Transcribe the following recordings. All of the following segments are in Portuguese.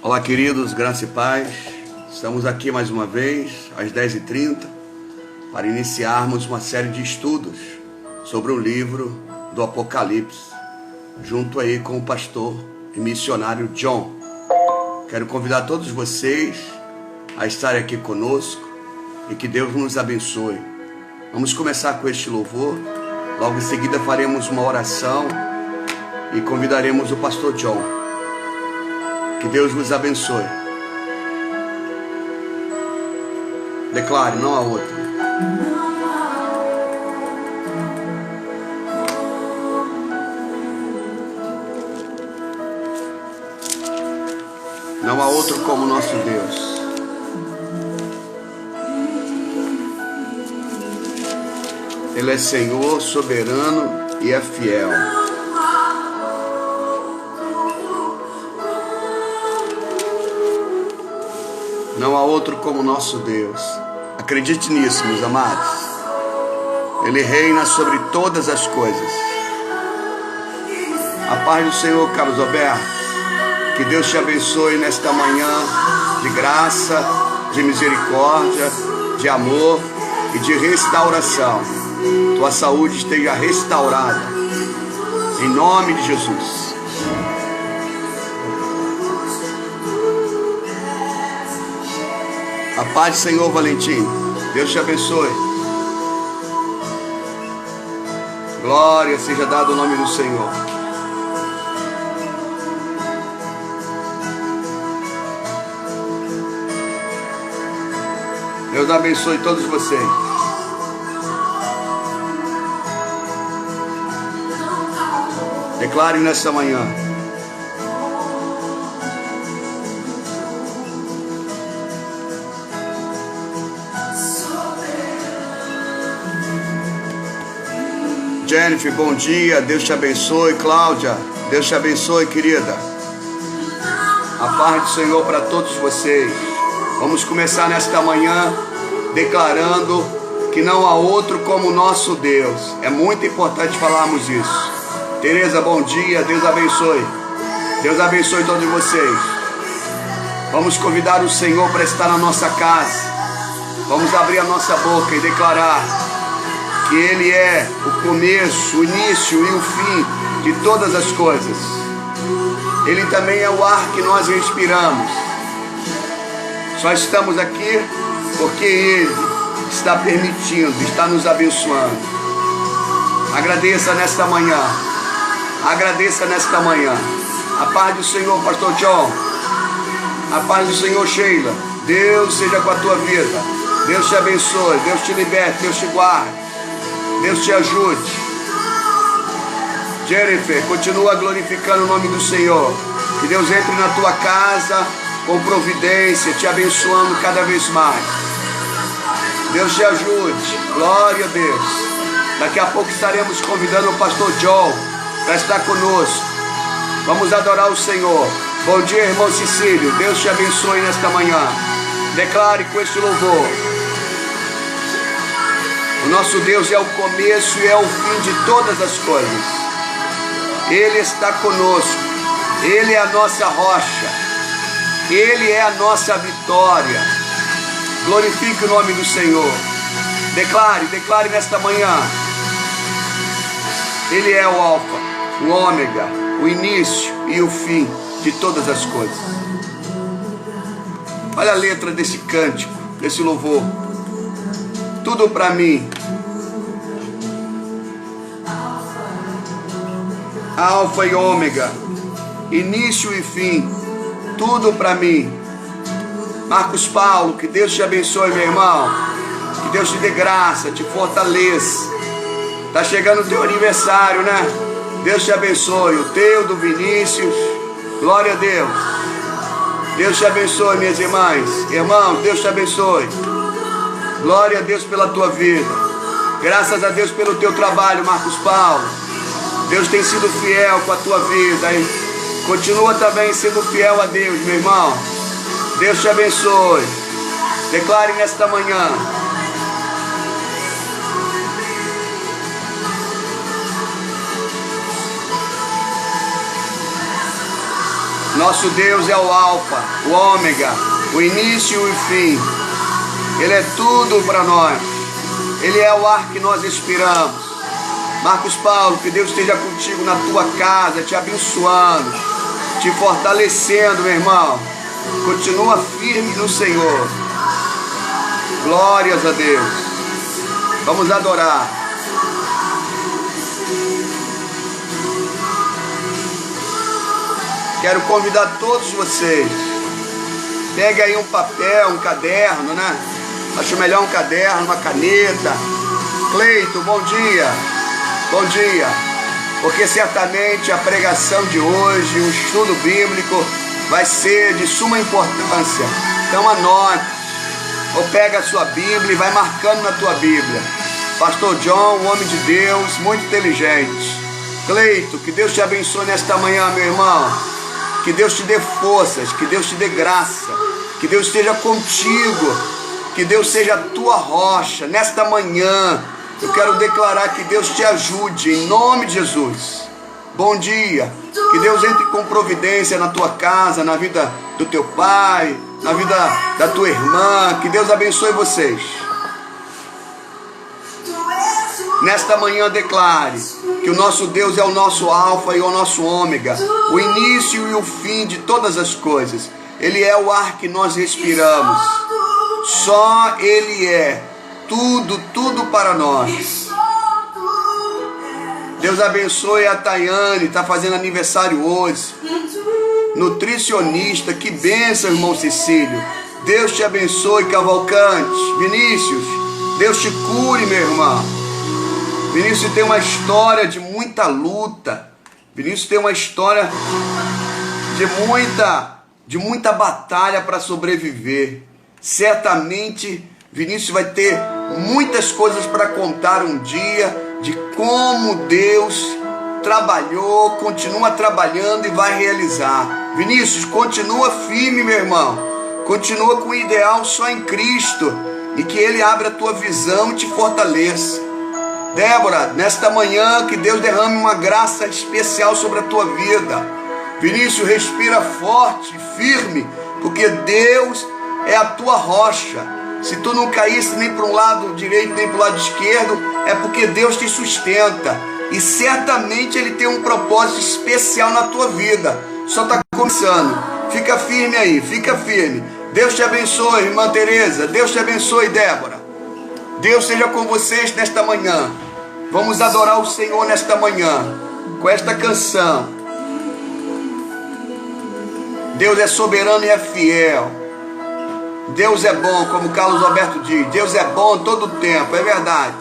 Olá, queridos, graça e paz. Estamos aqui mais uma vez, às 10h30, para iniciarmos uma série de estudos sobre o livro do Apocalipse, junto aí com o pastor e missionário John. Quero convidar todos vocês a estarem aqui conosco e que Deus nos abençoe. Vamos começar com este louvor, logo em seguida faremos uma oração e convidaremos o pastor John. Que Deus vos abençoe. Declare, não há outro. Não há outro como nosso Deus. Ele é Senhor, soberano e é fiel. Não há outro como nosso Deus. Acredite nisso, meus amados. Ele reina sobre todas as coisas. A paz do Senhor, Carlos Alberto. Que Deus te abençoe nesta manhã de graça, de misericórdia, de amor e de restauração. Tua saúde esteja restaurada. Em nome de Jesus. A paz do Senhor, Valentim. Deus te abençoe. Glória seja dada o nome do Senhor. Deus abençoe todos vocês. Declare nesta manhã. Jennifer, bom dia, Deus te abençoe. Cláudia, Deus te abençoe, querida. A paz do Senhor para todos vocês. Vamos começar nesta manhã declarando que não há outro como o nosso Deus. É muito importante falarmos isso. Tereza, bom dia, Deus abençoe. Deus abençoe todos vocês. Vamos convidar o Senhor para estar na nossa casa. Vamos abrir a nossa boca e declarar que Ele é o começo, o início e o fim de todas as coisas. Ele também é o ar que nós respiramos. Só estamos aqui porque Ele está permitindo, está nos abençoando. Agradeça nesta manhã. Agradeça nesta manhã. A paz do Senhor, pastor John. A paz do Senhor, Sheila. Deus seja com a tua vida. Deus te abençoe. Deus te liberte. Deus te guarde. Deus te ajude. Jennifer, continua glorificando o nome do Senhor. Que Deus entre na tua casa com providência, te abençoando cada vez mais. Deus te ajude. Glória a Deus. Daqui a pouco estaremos convidando o pastor John para estar conosco. Vamos adorar o Senhor. Bom dia, irmão Cecílio. Deus te abençoe nesta manhã. Declare com este louvor. O nosso Deus é o começo e é o fim de todas as coisas. Ele está conosco. Ele é a nossa rocha. Ele é a nossa vitória. Glorifique o nome do Senhor. Declare nesta manhã. Ele é o alfa, o ômega, o início e o fim de todas as coisas. Olha a letra desse cântico, desse louvor. Tudo para mim. Alfa e ômega, início e fim, tudo para mim. Marcos Paulo, que Deus te abençoe, meu irmão. Que Deus te dê graça, te fortaleça. Está chegando o teu aniversário, né? Deus te abençoe. O teu, do Vinícius. Glória a Deus. Deus te abençoe, minhas irmãs. Irmãos, Deus te abençoe. Glória a Deus pela tua vida. Graças a Deus pelo teu trabalho, Marcos Paulo. Deus tem sido fiel com a tua vida. Hein? Continua também sendo fiel a Deus, meu irmão. Deus te abençoe. Declare nesta manhã. Nosso Deus é o Alfa, o Ômega, o início e o fim. Ele é tudo para nós. Ele é o ar que nós respiramos. Marcos Paulo, que Deus esteja contigo na tua casa, te abençoando, te fortalecendo, meu irmão. Continua firme no Senhor. Glórias a Deus. Vamos adorar. Quero convidar todos vocês. Pegue aí um papel, um caderno, né? Acho melhor um caderno, uma caneta. Cleito, bom dia. Bom dia. Porque certamente a pregação de hoje, o estudo bíblico, vai ser de suma importância. Então anote. Ou pega a sua Bíblia e vai marcando na tua Bíblia. Pastor John, um homem de Deus, muito inteligente. Cleito, que Deus te abençoe nesta manhã, meu irmão. Que Deus te dê forças, que Deus te dê graça, que Deus esteja contigo, que Deus seja a tua rocha. Nesta manhã, eu quero declarar que Deus te ajude, em nome de Jesus. Bom dia, que Deus entre com providência na tua casa, na vida do teu pai, na vida da tua irmã. Que Deus abençoe vocês. Nesta manhã declare que o nosso Deus é o nosso alfa e o nosso ômega, o início e o fim de todas as coisas. Ele é o ar que nós respiramos. Só Ele é tudo para nós. Deus abençoe a Tayane, está fazendo aniversário hoje. Nutricionista, que bênção, irmão Cecílio. Deus te abençoe, Cavalcante. Vinícius, Deus te cure, meu irmão. Vinícius tem uma história de muita luta. Vinícius tem uma história de muita batalha para sobreviver. Certamente Vinícius vai ter muitas coisas para contar um dia de como Deus trabalhou, continua trabalhando e vai realizar. Vinícius, continua firme, meu irmão. Continua com o ideal só em Cristo e que Ele abra a tua visão e te fortaleça. Débora, nesta manhã, que Deus derrame uma graça especial sobre a tua vida. Vinícius, respira forte, firme, porque Deus é a tua rocha. Se tu não caísse nem para um lado direito, nem para o lado esquerdo, é porque Deus te sustenta. E certamente Ele tem um propósito especial na tua vida. Só está começando. Fica firme aí, fica firme. Deus te abençoe, irmã Tereza. Deus te abençoe, Débora. Deus seja com vocês nesta manhã. Vamos adorar o Senhor nesta manhã com esta canção. Deus é soberano e é fiel. Deus é bom, como Carlos Alberto diz. Deus é bom todo o tempo, é verdade.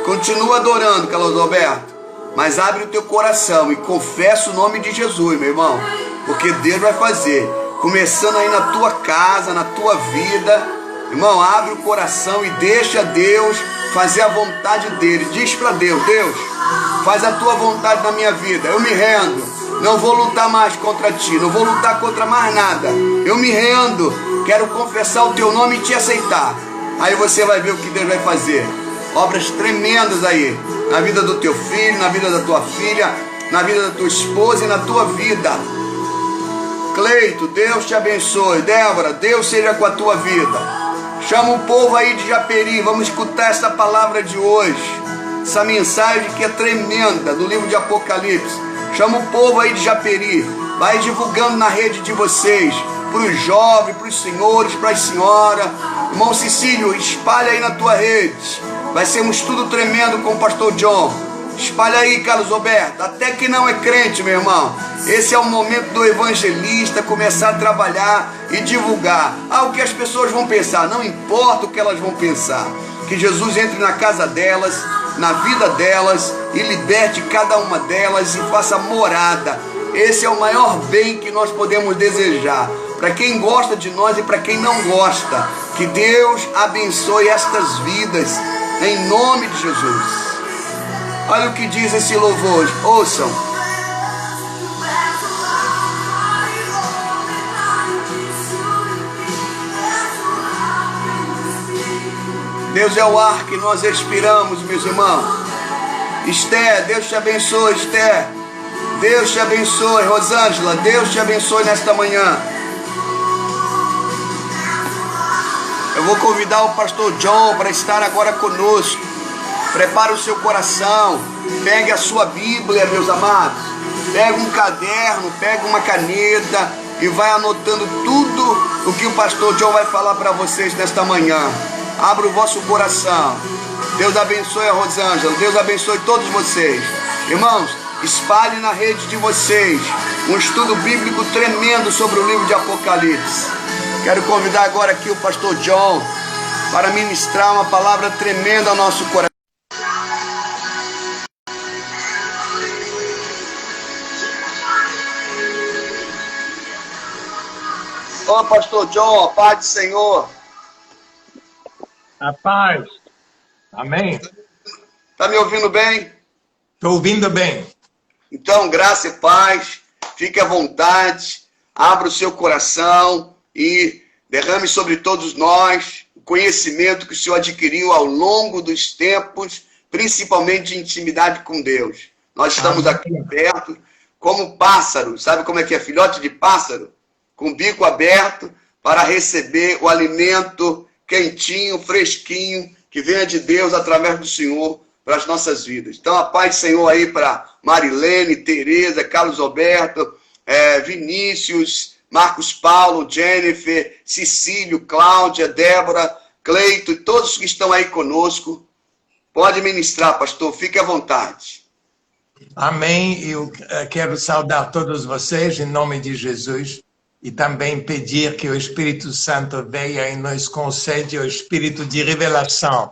Continua adorando, Carlos Alberto, mas abre o teu coração e confessa o nome de Jesus, meu irmão, porque Deus vai fazer, começando aí na tua casa, na tua vida. Irmão, abre o coração e deixa Deus fazer a vontade dEle. Diz para Deus: Deus, faz a tua vontade na minha vida. Eu me rendo. Não vou lutar mais contra ti. Não vou lutar contra mais nada. Eu me rendo. Quero confessar o teu nome e te aceitar. Aí você vai ver o que Deus vai fazer. Obras tremendas aí. Na vida do teu filho, na vida da tua filha, na vida da tua esposa e na tua vida. Cleito, Deus te abençoe. Débora, Deus seja com a tua vida. Chama o povo aí de Japeri, vamos escutar essa palavra de hoje, essa mensagem que é tremenda, do livro de Apocalipse. Chama o povo aí de Japeri, vai divulgando na rede de vocês, para os jovens, para os senhores, para as senhoras. Irmão Cecílio, espalha aí na tua rede, vai ser um estudo tremendo com o pastor John. Espalha aí, Carlos Roberto, até que não é crente, meu irmão. Esse é o momento do evangelista começar a trabalhar e divulgar. O que as pessoas vão pensar, não importa o que elas vão pensar. Que Jesus entre na casa delas, na vida delas, e liberte cada uma delas e faça morada. Esse é o maior bem que nós podemos desejar, para quem gosta de nós e para quem não gosta. Que Deus abençoe estas vidas, em nome de Jesus. Olha o que diz esse louvor, ouçam. Deus é o ar que nós respiramos, meus irmãos. Esther, Deus te abençoe, Esther. Deus te abençoe, Rosângela. Deus te abençoe nesta manhã. Eu vou convidar o pastor John para estar agora conosco. Prepare o seu coração. Pegue a sua Bíblia, meus amados. Pega um caderno, pega uma caneta e vai anotando tudo o que o pastor John vai falar para vocês nesta manhã. Abra o vosso coração. Deus abençoe a Rosângela. Deus abençoe todos vocês. Irmãos, espalhe na rede de vocês um estudo bíblico tremendo sobre o livro de Apocalipse. Quero convidar agora aqui o pastor John para ministrar uma palavra tremenda ao nosso coração. Ô pastor John, a paz do Senhor. A paz. Amém. Está me ouvindo bem? Estou ouvindo bem. Então, graça e paz. Fique à vontade. Abra o seu coração e derrame sobre todos nós o conhecimento que o Senhor adquiriu ao longo dos tempos, principalmente de intimidade com Deus. Nós estamos aqui perto, como pássaros. Sabe como é que é? Filhote de pássaro? Com o bico aberto para receber o alimento quentinho, fresquinho, que venha de Deus através do Senhor para as nossas vidas. Então, a paz do Senhor aí para Marilene, Tereza, Carlos Alberto, Vinícius, Marcos Paulo, Jennifer, Cecílio, Cláudia, Débora, Cleito e todos que estão aí conosco. Pode ministrar, pastor, fique à vontade. Amém. Eu quero saudar todos vocês em nome de Jesus e também pedir que o Espírito Santo venha e nos conceda o espírito de revelação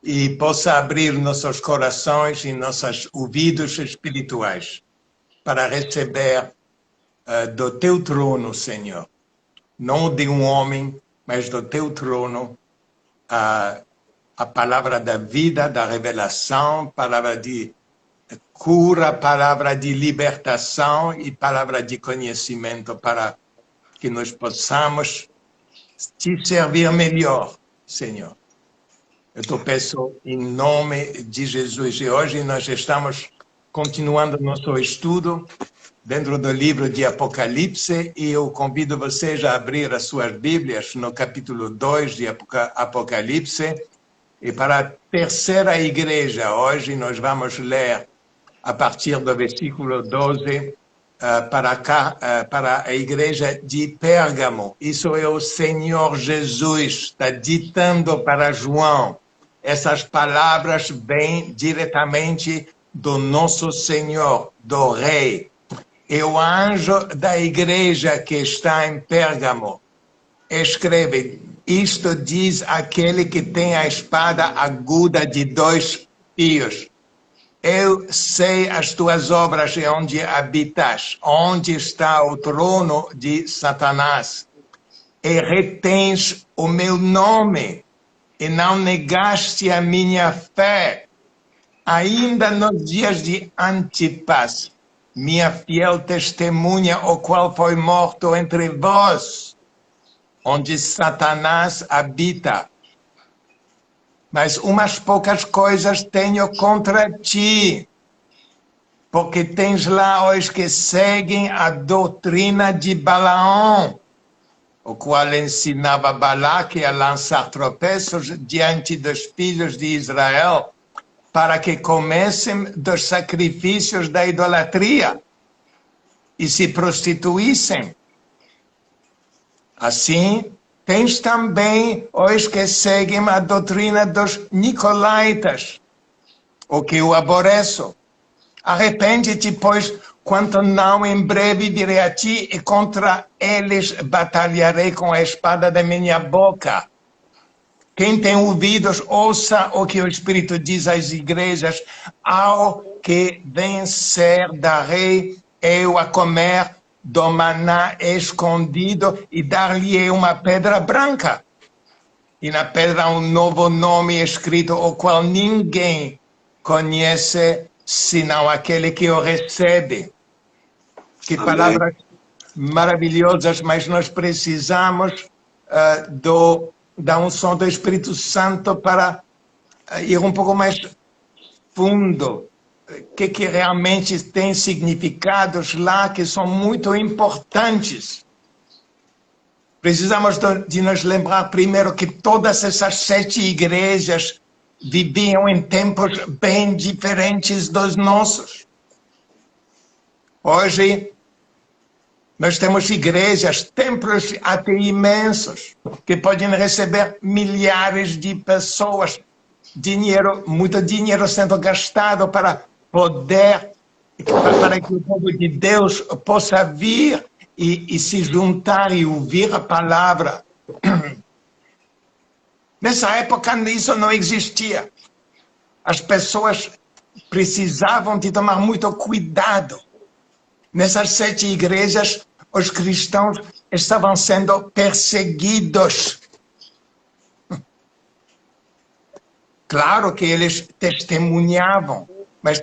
e possa abrir nossos corações e nossos ouvidos espirituais para receber do teu trono, Senhor, não de um homem, mas do teu trono, a palavra da vida, da revelação, palavra de cura, palavra de libertação e palavra de conhecimento para que nós possamos te servir melhor, Senhor. Eu te peço em nome de Jesus. E hoje nós estamos continuando nosso estudo dentro do livro de Apocalipse e eu convido vocês a abrir as suas Bíblias no capítulo 2 de Apocalipse. E para a terceira igreja, hoje nós vamos ler a partir do versículo 12 para a igreja de Pérgamo. Isso é o Senhor Jesus, está ditando para João. Essas palavras vêm diretamente do nosso Senhor, do Rei. E o anjo da igreja que está em Pérgamo escreve: isto diz aquele que tem a espada aguda de 2 fios. Eu sei as tuas obras e onde habitas, onde está o trono de Satanás. E retens o meu nome, e não negaste a minha fé. Ainda nos dias de Antipas, minha fiel testemunha, o qual foi morto entre vós, onde Satanás habita. Mas umas poucas coisas tenho contra ti, porque tens lá os que seguem a doutrina de Balaão, o qual ensinava Balaque a lançar tropeços diante dos filhos de Israel, para que comessem dos sacrifícios da idolatria e se prostituíssem. Assim, tens também os que seguem a doutrina dos nicolaítas, o que eu aborreço. Arrepende-te, pois, quanto não em breve virei a ti e contra eles batalharei com a espada da minha boca. Quem tem ouvidos, ouça o que o Espírito diz às igrejas. Ao que vencer, darei eu a comer do maná escondido e dar-lhe uma pedra branca. E na pedra um novo nome escrito, o qual ninguém conhece, senão aquele que o recebe. Que Amém. Palavras maravilhosas, mas nós precisamos da unção do Espírito Santo para ir um pouco mais fundo que realmente tem significados lá que são muito importantes. Precisamos de nos lembrar primeiro que todas essas 7 igrejas viviam em tempos bem diferentes dos nossos. Hoje, nós temos igrejas, templos até imensos, que podem receber milhares de pessoas, muito dinheiro sendo gastado para que o povo de Deus possa vir e se juntar e ouvir a palavra. Nessa época isso não existia. As pessoas precisavam de tomar muito cuidado. Nessas 7 igrejas, os cristãos estavam sendo perseguidos. Claro que eles testemunhavam, mas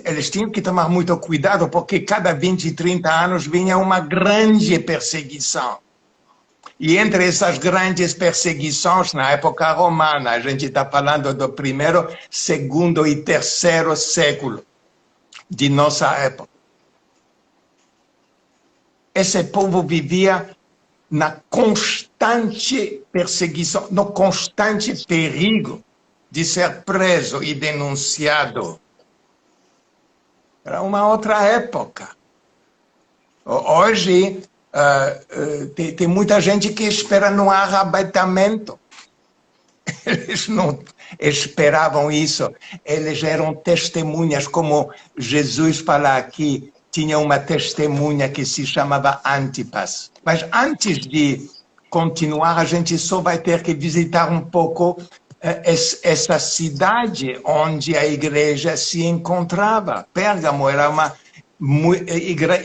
eles tinham que tomar muito cuidado, porque cada 20 e 30 anos vinha uma grande perseguição. E entre essas grandes perseguições, na época romana, a gente está falando do 1º, 2º e 3º século de nossa época. Esse povo vivia na constante perseguição, no constante perigo de ser preso e denunciado. Era uma outra época. Hoje, tem muita gente que espera no arrebatamento. Eles não esperavam isso. Eles eram testemunhas, como Jesus fala aqui, tinha uma testemunha que se chamava Antipas. Mas antes de continuar, a gente só vai ter que visitar um pouco essa cidade onde a igreja se encontrava. Pérgamo era uma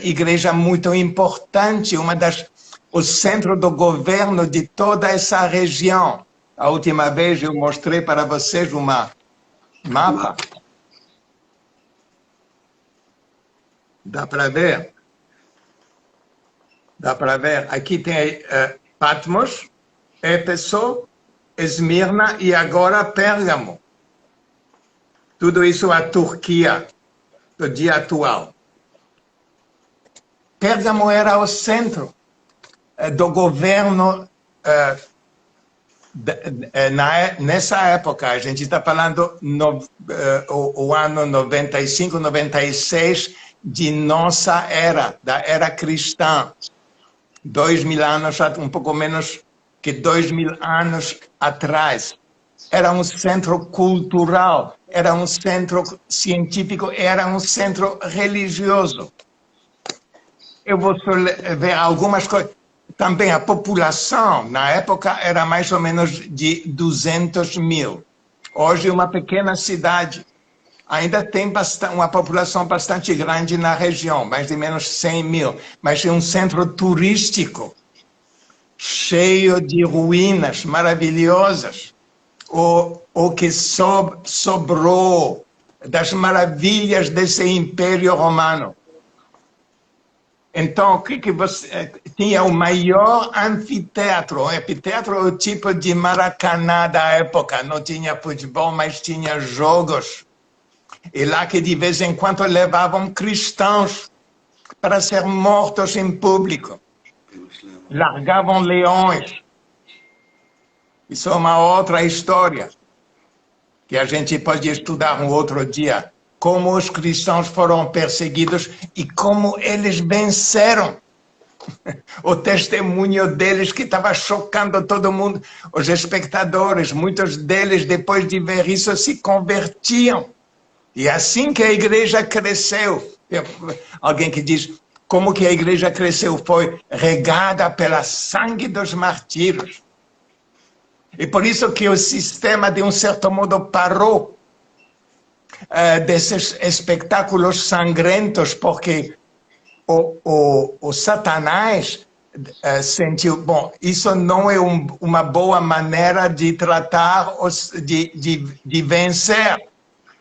igreja muito importante, o centro do governo de toda essa região. A última vez eu mostrei para vocês um mapa. Dá para ver? Dá para ver. Aqui tem Patmos, Éfeso, Esmirna e agora Pérgamo. Tudo isso a Turquia do dia atual. Pérgamo era o centro do governo nessa época. A gente está falando o ano 95, 96 de nossa era, da era cristã. 2000 anos, um pouco menos que 2000 anos atrás. Era um centro cultural, era um centro científico, era um centro religioso. Eu vou só ver algumas coisas. Também a população, na época, era mais ou menos de 200 mil. Hoje, uma pequena cidade. Ainda tem uma população bastante grande na região, mais ou menos 100 mil. Mas é um centro turístico, cheio de ruínas maravilhosas. O que sobrou das maravilhas desse Império Romano. Então, você tinha o maior anfiteatro. O anfiteatro é o tipo de Maracanã da época. Não tinha futebol, mas tinha jogos. E lá que de vez em quando levavam cristãos para ser mortos em público. Largavam leões. Isso é uma outra história que a gente pode estudar um outro dia. Como os cristãos foram perseguidos e como eles venceram. O testemunho deles que estava chocando todo mundo. Os espectadores, muitos deles, depois de ver isso, se convertiam. E assim que a igreja cresceu. Alguém que diz, como que a igreja cresceu? Foi regada pelo sangue dos martírios. E por isso que o sistema, de um certo modo, parou desses espetáculos sangrentos, porque o Satanás sentiu, bom, isso não é uma boa maneira de tratar, de vencer.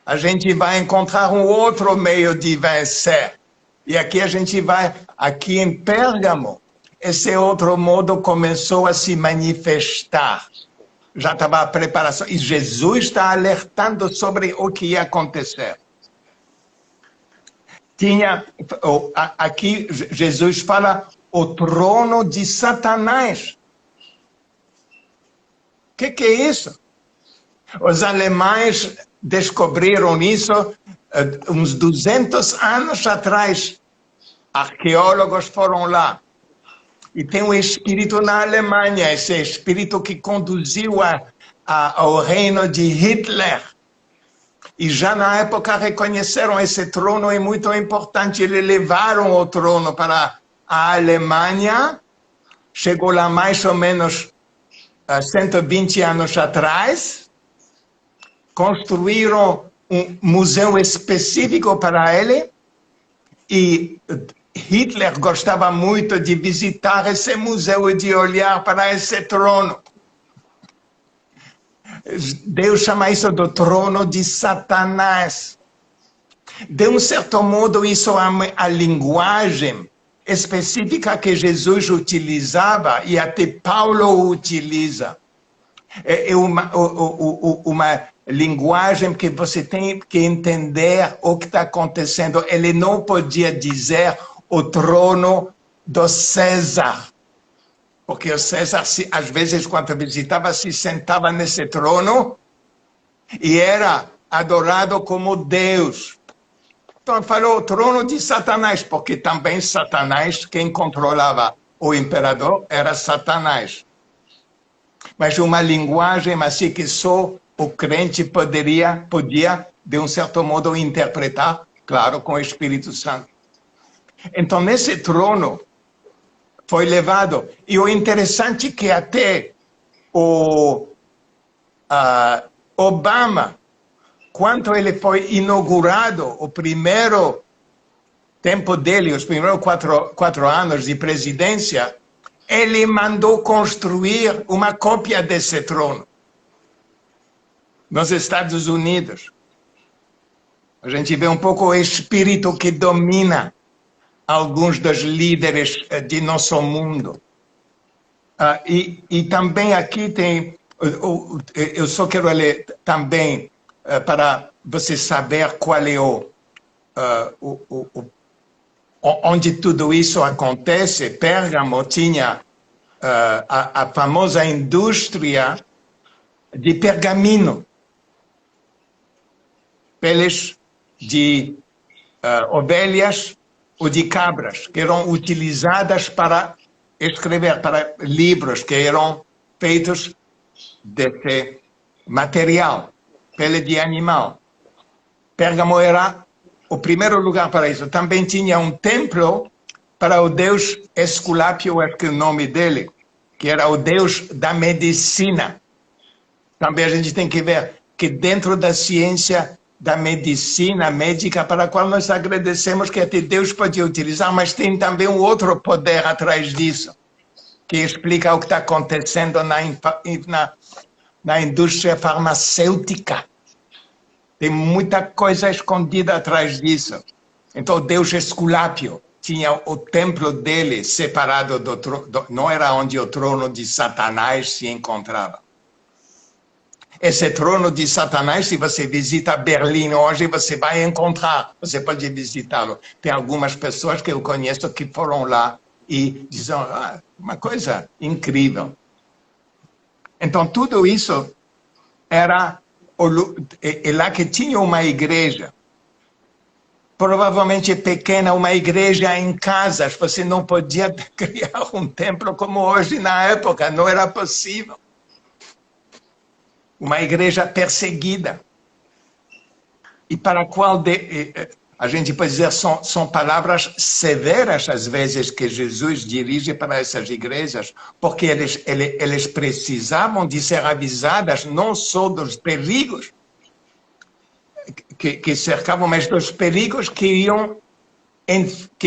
A gente vai encontrar um outro meio de vencer. E aqui a gente vai, aqui em Pérgamo, esse outro modo começou a se manifestar. Já estava a preparação, e Jesus está alertando sobre o que ia acontecer. tinha, aqui Jesus fala, o trono de Satanás. O que é isso? Os alemães descobriram isso uns 200 anos atrás. Arqueólogos foram lá. E tem um espírito na Alemanha, esse espírito que conduziu ao reino de Hitler. E já na época reconheceram esse trono, é muito importante. Eles levaram o trono para a Alemanha, chegou lá mais ou menos 120 anos atrás, construíram um museu específico para ele, e Hitler gostava muito de visitar esse museu e de olhar para esse trono. Deus chama isso do trono de Satanás. De um certo modo, isso é a linguagem específica que Jesus utilizava e até Paulo utiliza. É uma linguagem que você tem que entender o que está acontecendo. Ele não podia dizer o trono do César, porque o César, às vezes, quando visitava, se sentava nesse trono e era adorado como Deus. Então, falou o trono de Satanás, porque também Satanás, quem controlava o imperador, era Satanás. Mas uma linguagem assim que só o crente podia, de um certo modo, interpretar, claro, com o Espírito Santo. Então, nesse trono foi levado. E o interessante é que até o Obama, quando ele foi inaugurado, o primeiro tempo dele, os primeiros quatro anos de presidência, ele mandou construir uma cópia desse trono nos Estados Unidos. A gente vê um pouco o espírito que domina alguns dos líderes de nosso mundo. E também aqui tem, eu só quero ler também, para você saber qual é onde tudo isso acontece. Pérgamo tinha a famosa indústria de pergaminho, peles de ovelhas ou de cabras, que eram utilizadas para escrever, para livros que eram feitos desse material, pele de animal. Pérgamo era o primeiro lugar para isso. Também tinha um templo para o deus Esculápio, acho que é o nome dele, que era o deus da medicina. Também a gente tem que ver que dentro da ciência da medicina médica, para a qual nós agradecemos, que até Deus pode utilizar, mas tem também um outro poder atrás disso, que explica o que está acontecendo na indústria farmacêutica. Tem muita coisa escondida atrás disso. Então, Deus Esculápio tinha o templo dele separado do trono, não era onde o trono de Satanás se encontrava. Esse trono de Satanás, se você visita Berlim hoje, você vai encontrar, você pode visitá-lo. Tem algumas pessoas que eu conheço que foram lá e dizem, uma coisa incrível. Então, tudo isso era lá que tinha uma igreja, provavelmente pequena, uma igreja em casas. Você não podia criar um templo como hoje na época, não era possível. Uma igreja perseguida, e para a qual a gente pode dizer são palavras severas às vezes que Jesus dirige para essas igrejas, porque eles precisavam de ser avisadas não só dos perigos que cercavam, mas dos perigos que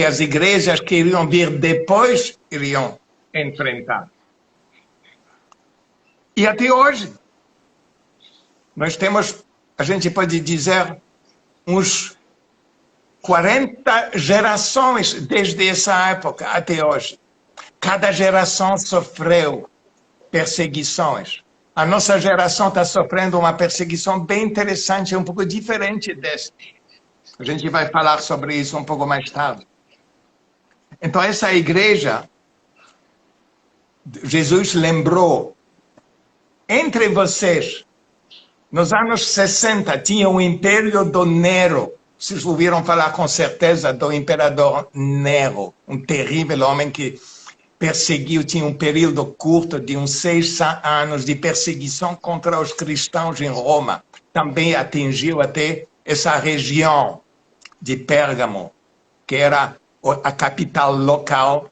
as igrejas que iriam vir depois iriam enfrentar. E até hoje nós temos, a gente pode dizer, uns 40 gerações desde essa época até hoje. Cada geração sofreu perseguições. A nossa geração está sofrendo uma perseguição bem interessante, um pouco diferente desta. A gente vai falar sobre isso um pouco mais tarde. Então, essa igreja, Jesus lembrou, entre vocês, nos anos 60, tinha o Império do Nero. Vocês ouviram falar com certeza do imperador Nero, um terrível homem que perseguiu, tinha um período curto de uns 6 anos de perseguição contra os cristãos em Roma. Também atingiu até essa região de Pérgamo, que era a capital local,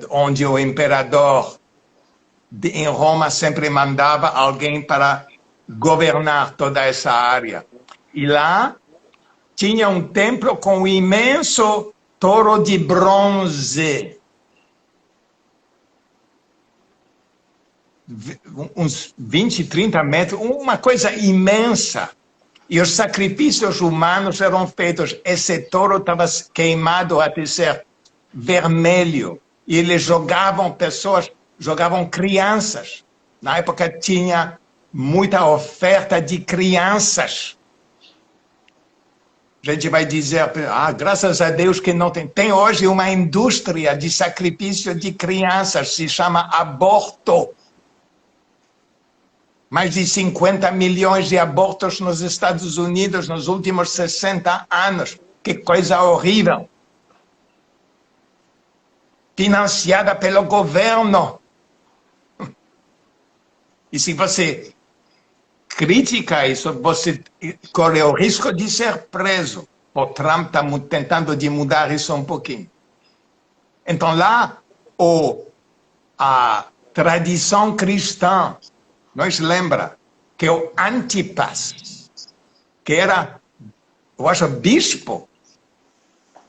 onde o imperador em Roma sempre mandava alguém para governar toda essa área. E lá tinha um templo com um imenso touro de bronze, uns 20, 30 metros, uma coisa imensa. E os sacrifícios humanos eram feitos. Esse touro estava queimado até ser vermelho. E eles jogavam pessoas, jogavam crianças. Na época tinha muita oferta de crianças. A gente vai dizer, graças a Deus que não tem. Tem hoje uma indústria de sacrifício de crianças, se chama aborto. Mais de 50 milhões de abortos nos Estados Unidos nos últimos 60 anos. Que coisa horrível. Financiada pelo governo. E se você critica isso, você corre o risco de ser preso. O Trump está tentando de mudar isso um pouquinho. Então lá, a tradição cristã nos lembra que o Antipas, que era, eu acho, bispo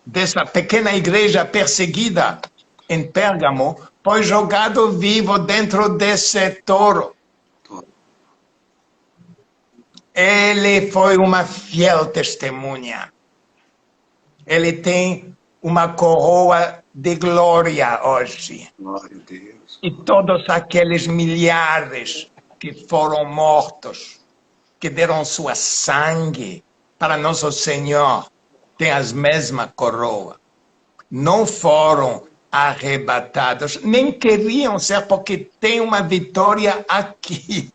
dessa pequena igreja perseguida em Pérgamo, foi jogado vivo dentro desse touro. Ele foi uma fiel testemunha. Ele tem uma coroa de glória hoje. Glória a Deus. E todos aqueles milhares que foram mortos, que deram sua sangue para nosso Senhor, têm as mesmas coroas. Não foram arrebatados, nem queriam ser, porque tem uma vitória aqui.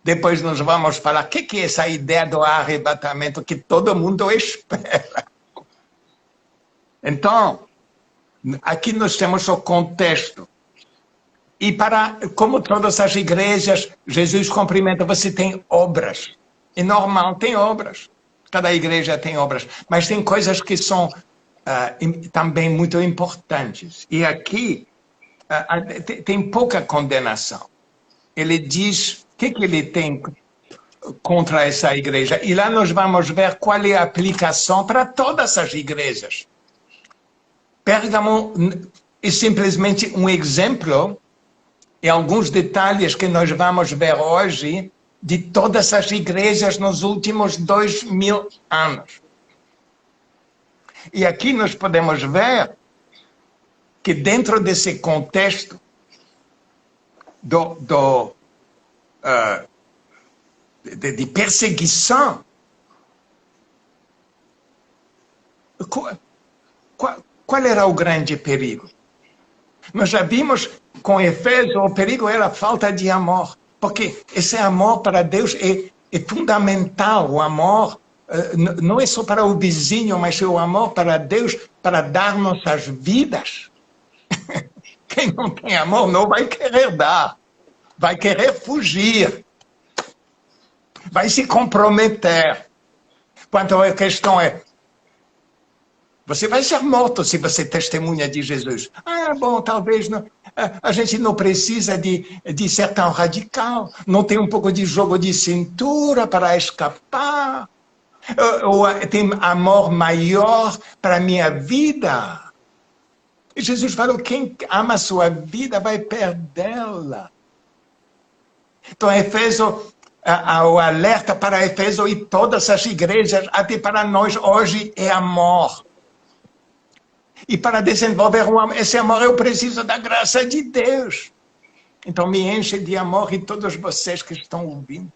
Depois nós vamos falar o que é essa ideia do arrebatamento que todo mundo espera. Então, aqui nós temos o contexto. E como todas as igrejas, Jesus cumprimenta, você tem obras. É normal, tem obras. Cada igreja tem obras. Mas tem coisas que são também muito importantes. E aqui tem pouca condenação. Ele diz, o que ele tem contra essa igreja? E lá nós vamos ver qual é a aplicação para todas as igrejas. Pérgamo é simplesmente um exemplo e alguns detalhes que nós vamos ver hoje de todas as igrejas nos últimos 2000 anos. E aqui nós podemos ver que dentro desse contexto de perseguição, qual era o grande perigo? Nós já vimos com Efésio, o perigo era a falta de amor, porque esse amor para Deus é fundamental. O amor não é só para o vizinho, mas é o amor para Deus, para dar nossas vidas. Quem não tem amor não vai querer dar, vai querer fugir, vai se comprometer. Quanto a questão é, você vai ser morto se você testemunha de Jesus. Bom, talvez não. A gente não precisa de ser tão radical. Não tem um pouco de jogo de cintura para escapar. Ou tem amor maior para a minha vida. E Jesus falou, quem ama a sua vida vai perdê-la. Então, Efésio, o alerta para Efésio e todas as igrejas, até para nós hoje, é amor. E para desenvolver esse amor, eu preciso da graça de Deus. Então, me enche de amor e todos vocês que estão ouvindo.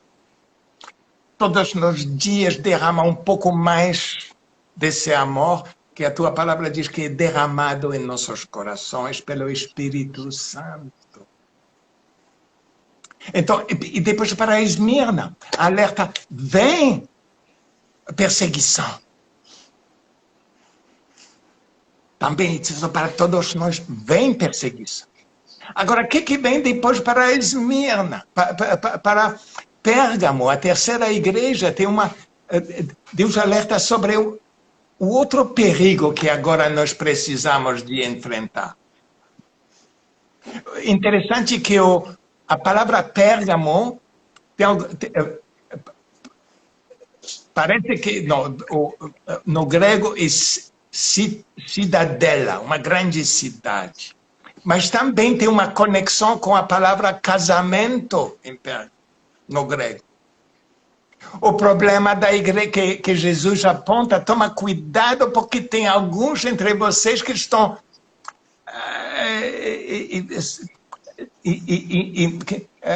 todos os dias derrama um pouco mais desse amor que a tua palavra diz que é derramado em nossos corações pelo Espírito Santo. Então, e depois para Esmirna, alerta, vem perseguição. Também para todos nós, vem perseguição. Agora, o que vem depois para Esmirna? Para Pérgamo, a terceira igreja, tem Deus alerta sobre o outro perigo que agora nós precisamos de enfrentar. Interessante que a palavra Pérgamo parece que no grego é cidadela, uma grande cidade. Mas também tem uma conexão com a palavra casamento em Pérgamo, no grego. O problema da igreja que Jesus aponta, toma cuidado porque tem alguns entre vocês que estão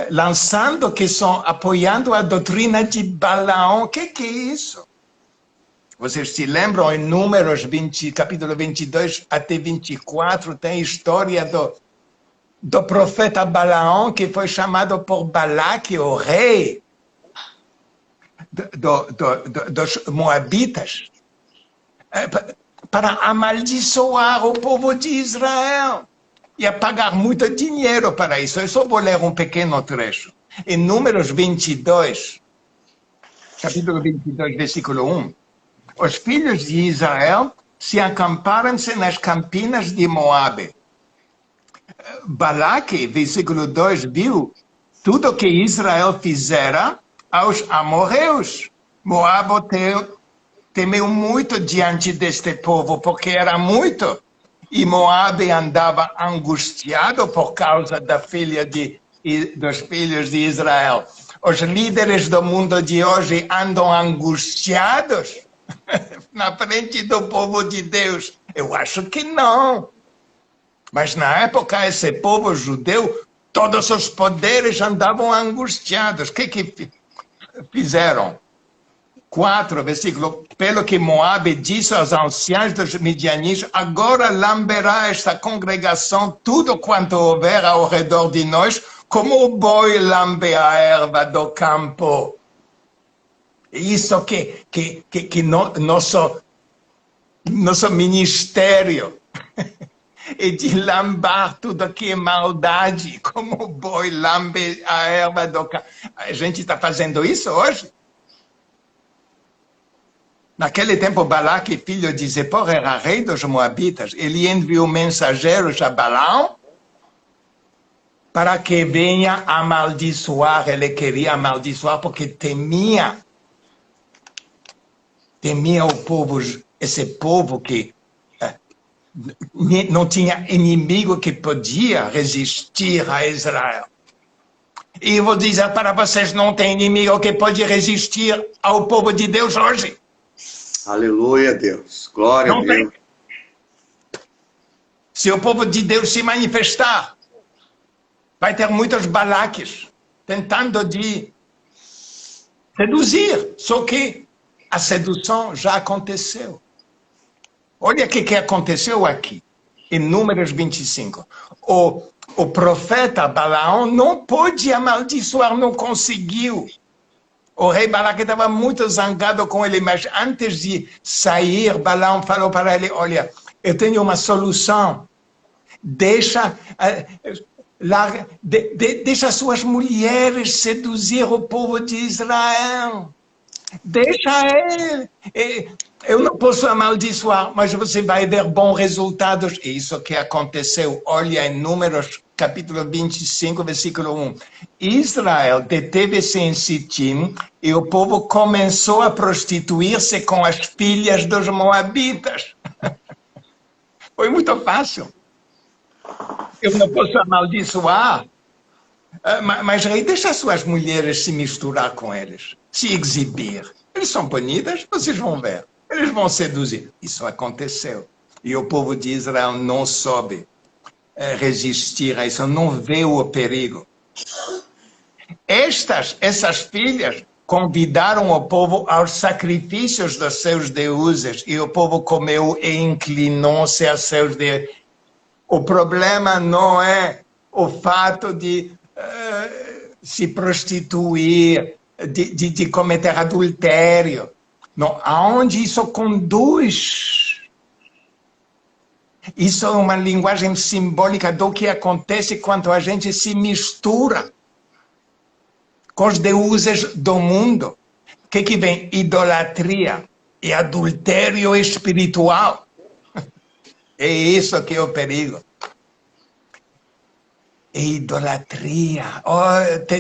lançando, que estão apoiando a doutrina de Balaão. O que é isso? Vocês se lembram, em Números 20, capítulo 22 até 24, tem a história do profeta Balaão, que foi chamado por Balaque, o rei dos Moabitas, para amaldiçoar o povo de Israel. E a pagar muito dinheiro para isso. Eu só vou ler um pequeno trecho. Em Números 22, capítulo 22, versículo 1, os filhos de Israel se acamparam-se nas campinas de Moabe. Balaque, versículo 2, viu tudo o que Israel fizera aos amorreus. Moabe temeu muito diante deste povo, porque era muito. E Moabe andava angustiado por causa dos filhos de Israel. Os líderes do mundo de hoje andam angustiados na frente do povo de Deus? Eu acho que não. Mas na época, esse povo judeu, todos os poderes andavam angustiados. O que fizeram? 4, versículo, pelo que Moabe disse aos anciãos dos midianitas, agora lamberá esta congregação tudo quanto houver ao redor de nós, como o boi lambe a erva do campo. Isso que nosso ministério é de lambar tudo que é maldade, como o boi lambe a erva do campo. A gente está fazendo isso hoje? Naquele tempo, Balaque, filho de Zippor, era rei dos Moabitas. Ele enviou mensageiros a Balaão para que venha amaldiçoar. Ele queria amaldiçoar porque temia o povo, esse povo que não tinha inimigo que podia resistir a Israel. E eu vou dizer para vocês, não tem inimigo que pode resistir ao povo de Deus hoje. Aleluia, Deus. Glória a Deus. Se o povo de Deus se manifestar, vai ter muitos Balaques tentando de seduzir. Só que a sedução já aconteceu. Olha o que aconteceu aqui, em Números 25. O profeta Balaão não pôde amaldiçoar, não conseguiu. O rei Balaque estava muito zangado com ele, mas antes de sair, Balaão falou para ele, olha, eu tenho uma solução. Deixa suas mulheres seduzir o povo de Israel. Deixa ele. Eu não posso amaldiçoar, mas você vai ver bons resultados. E isso que aconteceu. Olha em Números, capítulo 25, versículo 1. Israel deteve-se em Sitim e o povo começou a prostituir-se com as filhas dos moabitas. Foi muito fácil. Eu não posso amaldiçoar, mas aí deixa suas mulheres se misturar com eles, se exibir. Eles são bonitas, vocês vão ver. Eles vão seduzir. Isso aconteceu. E o povo de Israel não soube resistir a isso, não viu o perigo. Essas filhas convidaram o povo aos sacrifícios dos seus deuses, e o povo comeu e inclinou-se a seus deuses. O problema não é o fato de se prostituir, de cometer adultério. Não, aonde isso conduz? Isso é uma linguagem simbólica do que acontece quando a gente se mistura com os deuses do mundo. O que vem? Idolatria e adultério espiritual. É isso que é o perigo. É idolatria.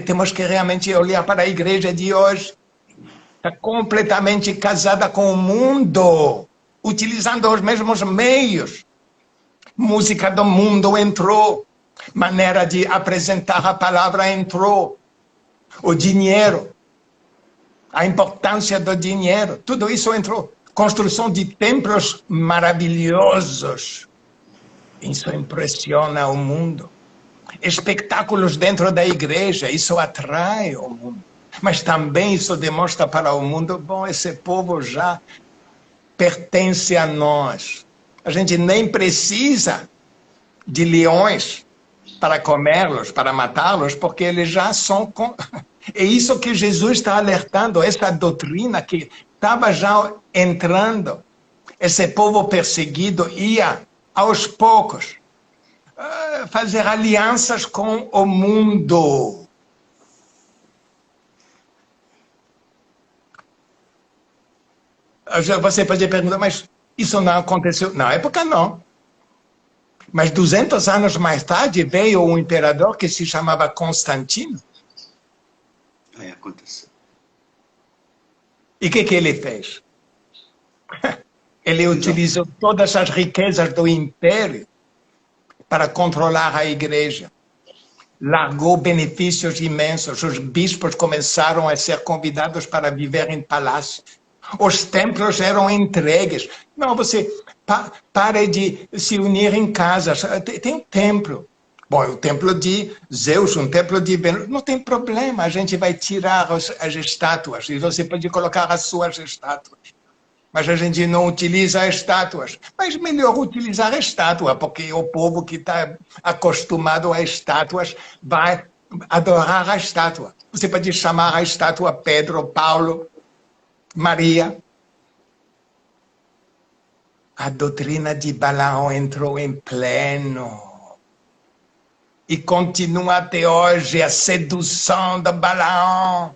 Temos que realmente olhar para a igreja de hoje. Está completamente casada com o mundo, utilizando os mesmos meios. Música do mundo entrou, maneira de apresentar a palavra entrou. O dinheiro, a importância do dinheiro, tudo isso entrou. Construção de templos maravilhosos. Isso impressiona o mundo. Espetáculos dentro da igreja, isso atrai o mundo. Mas também isso demonstra para o mundo, bom, esse povo já pertence a nós. A gente nem precisa de leões para comê-los, para matá-los, porque eles já são... É isso que Jesus está alertando, essa doutrina que estava já entrando. Esse povo perseguido ia, aos poucos, fazer alianças com o mundo. Você pode perguntar, mas isso não aconteceu? Na época, não. Mas 200 anos mais tarde veio um imperador que se chamava Constantino. Aí aconteceu. E o que ele fez? Ele utilizou todas as riquezas do império para controlar a igreja. Largou benefícios imensos. Os bispos começaram a ser convidados para viver em palácios. Os templos eram entregues. Não, você pare de se unir em casas. Tem um templo. Bom, o templo de Zeus, um templo de Vênus. Não tem problema, a gente vai tirar as estátuas. E você pode colocar as suas estátuas. Mas a gente não utiliza estátuas. Mas melhor utilizar a estátua, porque o povo que está acostumado a estátuas vai adorar a estátua. Você pode chamar a estátua Pedro, Paulo, Maria. A doutrina de Balaão entrou em pleno. E continua até hoje a sedução de Balaão.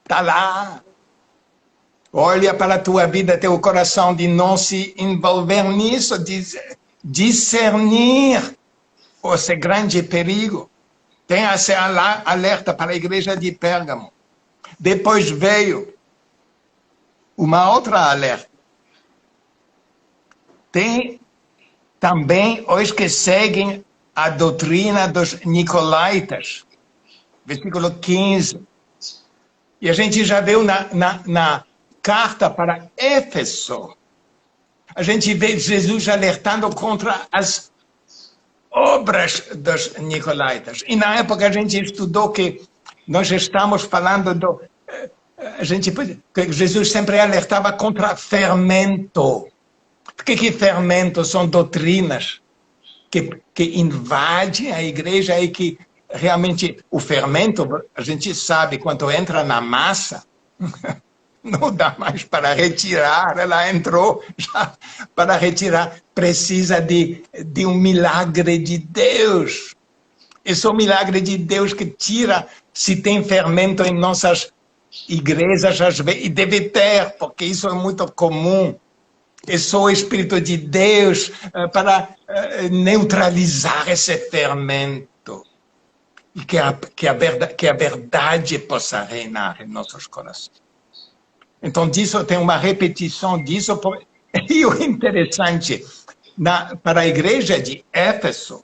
Está lá. Olha para a tua vida, teu coração, de não se envolver nisso, de discernir esse grande perigo. Tenha esse alerta para a igreja de Pérgamo. Depois veio uma outra alerta. Tem também os que seguem a doutrina dos Nicolaitas. Versículo 15. E a gente já viu na carta para Éfeso. A gente vê Jesus alertando contra as obras dos Nicolaitas. E na época a gente estudou que nós estamos falando do... que Jesus sempre alertava contra fermento. Por que fermento? São doutrinas que invadem a igreja e que realmente o fermento, a gente sabe, quando entra na massa, não dá mais para retirar, ela entrou já para retirar, precisa de um milagre de Deus. Esse é o milagre de Deus que tira, se tem fermento em nossas igrejas, às vezes, e deve ter, porque isso é muito comum. É só o Espírito de Deus para neutralizar esse fermento. E que a verdade possa reinar em nossos corações. Então, disso tem uma repetição disso. E o interessante, para a igreja de Éfeso,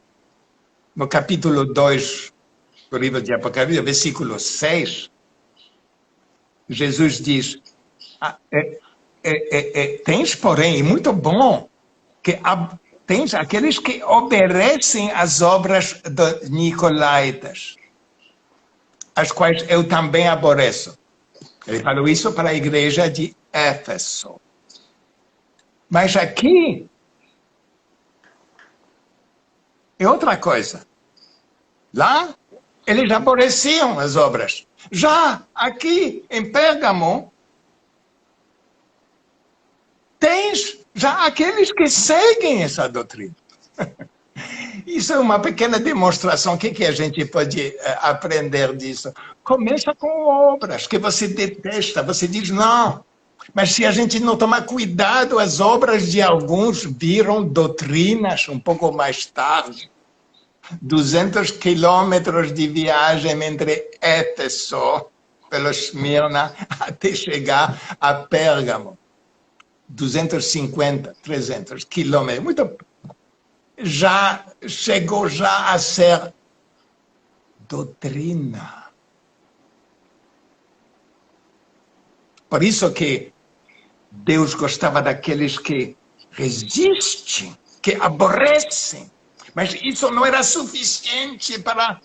no capítulo 2 do livro de Apocalipse, versículo 6, Jesus diz... tens, porém, e muito bom, que tens aqueles que obedecem às obras dos Nicolaitas, as quais eu também aborreço. Ele falou isso para a igreja de Éfeso. Mas aqui é outra coisa. Lá, eles aborreciam as obras. Já aqui, em Pérgamo, tens já aqueles que seguem essa doutrina. Isso é uma pequena demonstração. O que a gente pode aprender disso? Começa com obras que você detesta, você diz não. Mas se a gente não tomar cuidado, as obras de alguns viram doutrinas um pouco mais tarde. 200 quilômetros de viagem entre Éfeso, pelo Esmirna, até chegar a Pérgamo. 250, 300 quilômetros. Muito... Já chegou a ser doutrina. Por isso que Deus gostava daqueles que resistem, que aborrecem. Mas isso não era suficiente para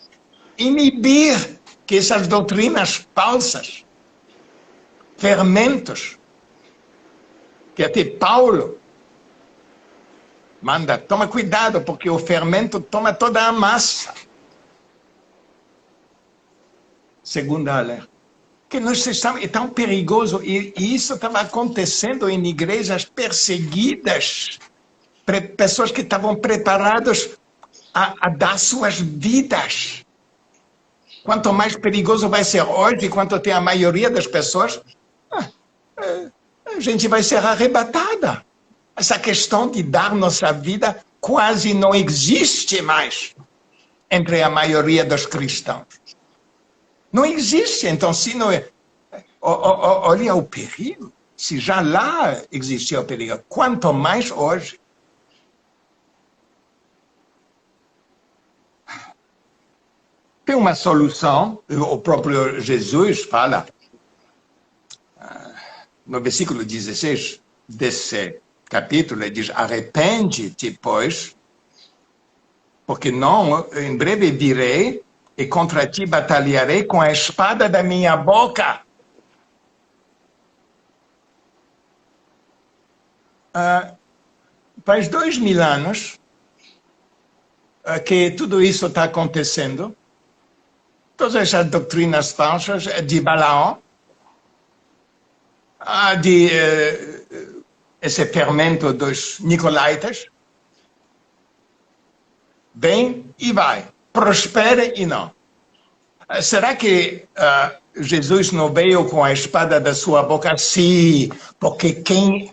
inibir que essas doutrinas falsas, fermentos, que até Paulo manda, toma cuidado, porque o fermento toma toda a massa. Segunda alerta. Que nós estamos, é tão perigoso, e isso estava acontecendo em igrejas perseguidas, pessoas que estavam preparadas a dar suas vidas. Quanto mais perigoso vai ser hoje, quanto tem a maioria das pessoas, a gente vai ser arrebatada. Essa questão de dar nossa vida quase não existe mais entre a maioria dos cristãos. Não existe, então, se não é... Olha o perigo. Se já lá existia o perigo, quanto mais hoje. Tem uma solução, o próprio Jesus fala, no versículo 16 desse capítulo, ele diz, arrepende-te, pois, porque não, em breve virei e contra ti batalharei com a espada da minha boca. Faz 2000 anos que tudo isso está acontecendo. Todas essas doutrinas falsas de Balaão, de esse fermento dos nicolaítas, vem e vai, prospera e não. Será que Jesus não veio com a espada da sua boca? Sim, porque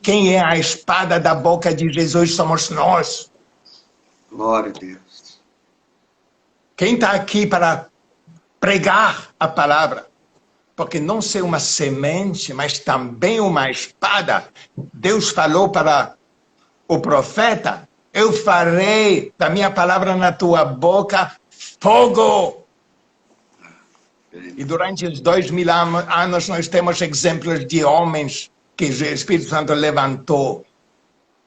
quem é a espada da boca de Jesus somos nós. Glória a Deus. Quem está aqui para pregar a palavra? Porque não ser uma semente, mas também uma espada. Deus falou para o profeta, eu farei da minha palavra na tua boca fogo. E durante os 2000 anos nós temos exemplos de homens que o Espírito Santo levantou.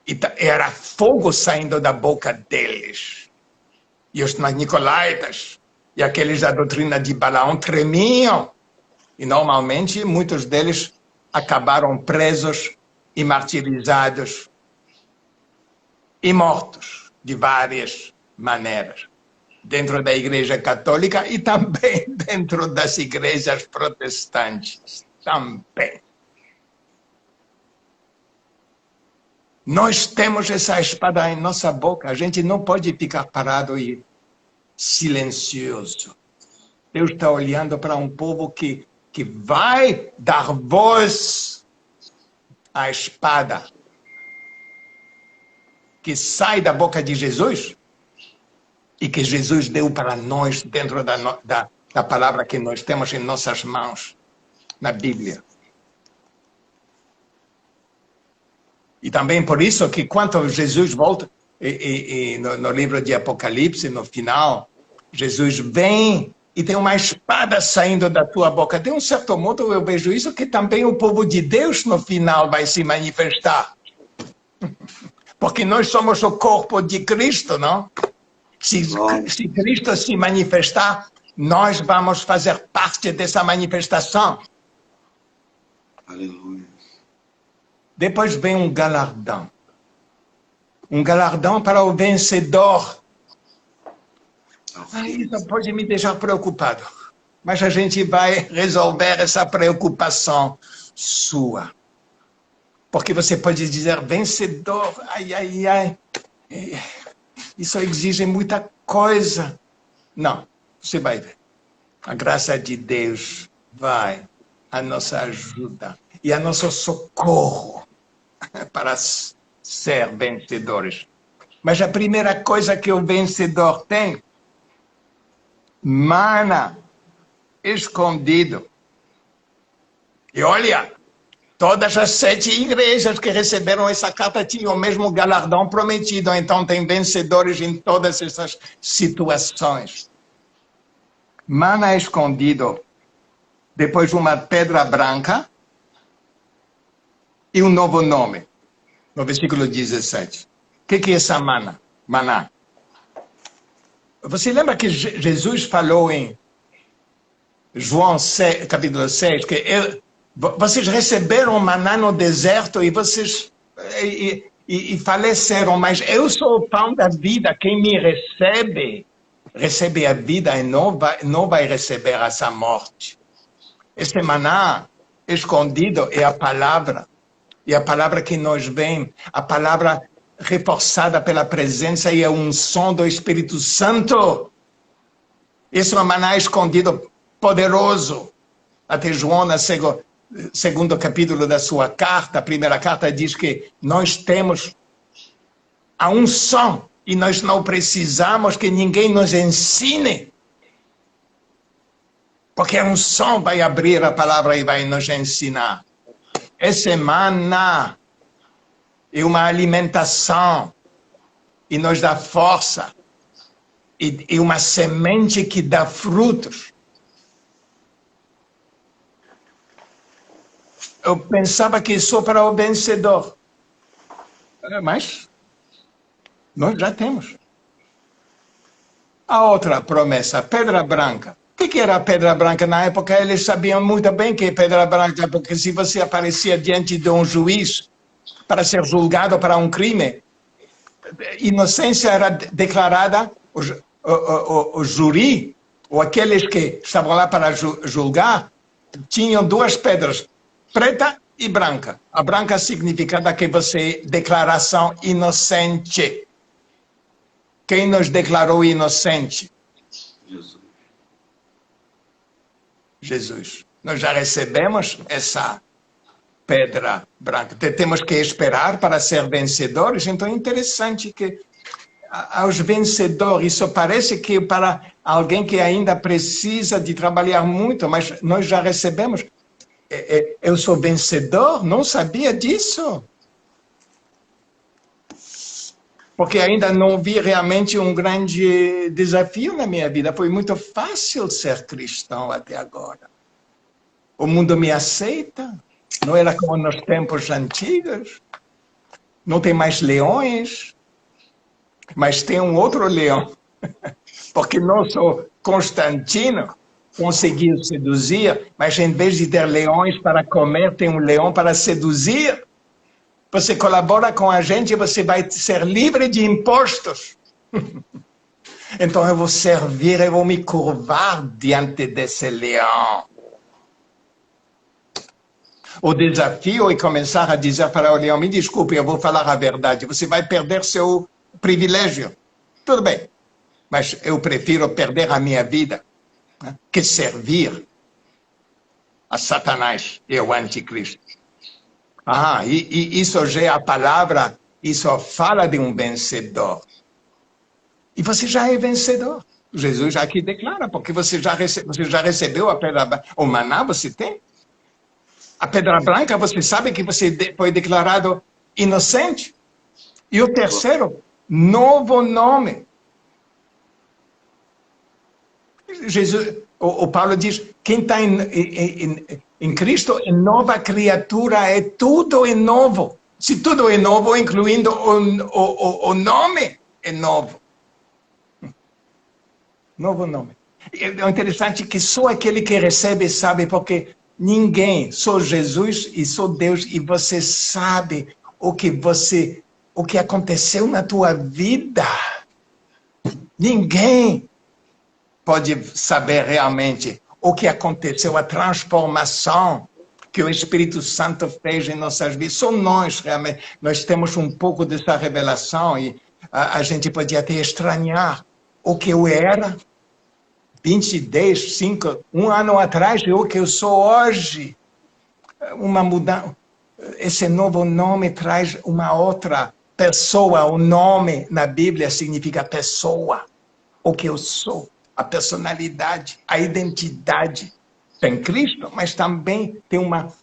E era fogo saindo da boca deles. E os nicolaítas e aqueles da doutrina de Balaão tremiam. E normalmente muitos deles acabaram presos e martirizados e mortos de várias maneiras. Dentro da Igreja Católica e também dentro das igrejas protestantes. Também. Nós temos essa espada em nossa boca. A gente não pode ficar parado e silencioso. Deus está olhando para um povo que vai dar voz à espada que sai da boca de Jesus e que Jesus deu para nós dentro da palavra que nós temos em nossas mãos, na Bíblia. E também por isso que quando Jesus volta, no livro de Apocalipse, no final, Jesus vem e tem uma espada saindo da tua boca. De um certo modo, eu vejo isso, que também o povo de Deus, no final, vai se manifestar. Porque nós somos o corpo de Cristo, não? Se Cristo se manifestar, nós vamos fazer parte dessa manifestação. Aleluia. Depois vem um galardão. Um galardão para o vencedor. Isso pode me deixar preocupado. Mas a gente vai resolver essa preocupação sua. Porque você pode dizer, vencedor, ai, ai, ai. Isso exige muita coisa. Não, você vai ver. A graça de Deus vai à nossa ajuda e a nosso socorro para ser vencedores. Mas a primeira coisa que o vencedor tem, mana escondido. E olha, todas as 7 igrejas que receberam essa carta tinham o mesmo galardão prometido, então tem vencedores em todas essas situações. Mana escondido, depois uma pedra branca e um novo nome, no versículo 17. O que é essa mana? Maná. Você lembra que Jesus falou em João 6, capítulo 6, que vocês receberam maná no deserto e vocês faleceram, mas eu sou o pão da vida, quem me recebe a vida e não vai receber essa morte. Este maná escondido é a palavra, e a palavra que nos vem, a palavra reforçada pela presença e a unção do Espírito Santo. Esse é um maná escondido poderoso. Até João, no segundo capítulo da sua carta, a primeira carta, diz que nós temos a unção e nós não precisamos que ninguém nos ensine. Porque a unção vai abrir a palavra e vai nos ensinar. Esse maná é uma alimentação e nos dá força. E uma semente que dá frutos. Eu pensava que só para o vencedor. Mas nós já temos. A outra promessa, pedra branca. O que era a pedra branca? Na época eles sabiam muito bem que é pedra branca, porque se você aparecia diante de um juiz para ser julgado para um crime, inocência era declarada, o júri, ou aqueles que estavam lá para julgar, tinham 2 pedras, preta e branca. A branca significava que você, declaração inocente. Quem nos declarou inocente? Jesus. Nós já recebemos essa pedra branca. Temos que esperar para ser vencedores. Então é interessante que aos vencedores, isso parece que para alguém que ainda precisa de trabalhar muito, mas nós já recebemos. Eu sou vencedor? Não sabia disso. Porque ainda não vi realmente um grande desafio na minha vida. Foi muito fácil ser cristão até agora. O mundo me aceita. Não era como nos tempos antigos. Não tem mais leões. Mas tem um outro leão. Porque nosso Constantino conseguiu seduzir, mas em vez de ter leões para comer, tem um leão para seduzir. Você colabora com a gente e você vai ser livre de impostos. Então eu vou servir, eu vou me curvar diante desse leão. O desafio é começar a dizer para o leão, me desculpe, eu vou falar a verdade, você vai perder seu privilégio. Tudo bem, mas eu prefiro perder a minha vida, né, que servir a Satanás e ao anticristo. E isso já é a palavra, isso fala de um vencedor. E você já é vencedor. Jesus já aqui declara, porque você já recebeu a pedra branca. O maná você tem. A pedra branca, você sabe que você foi declarado inocente. E o terceiro, novo nome. Jesus, o Paulo diz, quem está em Cristo é nova criatura, é tudo é novo. Se tudo é novo, incluindo o nome, é novo. Novo nome. É interessante que só aquele que recebe sabe, porque Ninguém, só Jesus e só Deus, e você sabe o que aconteceu na tua vida. Ninguém pode saber realmente o que aconteceu, a transformação que o Espírito Santo fez em nossas vidas. Só nós, realmente, nós temos um pouco dessa revelação e a gente podia até estranhar o que eu era 20, 10, 5, um ano atrás e o que eu sou hoje. Uma mudança. Esse novo nome traz uma outra pessoa. O nome na Bíblia significa pessoa. O que eu sou, a personalidade, a identidade. Tem Cristo, mas também tem uma